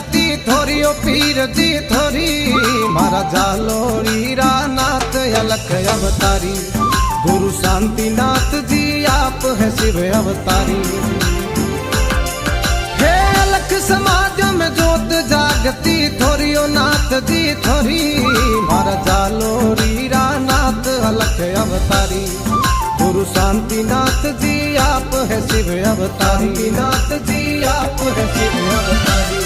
जागती थोरी ओ पीर जी थोरी मारा जालोरी रा नाथ अलख अवतारी गुरु शांतिनाथ जी आप है शिव अवतारी। हे अलख समाज में जोत जागती थोरी ओ नाथ जी थोरी मारा जालोरी रा नाथ अलख अवतारी गुरु शांतिनाथ जी आप है शिव अवतारी। नाथ जी आप है शिव अवतारी।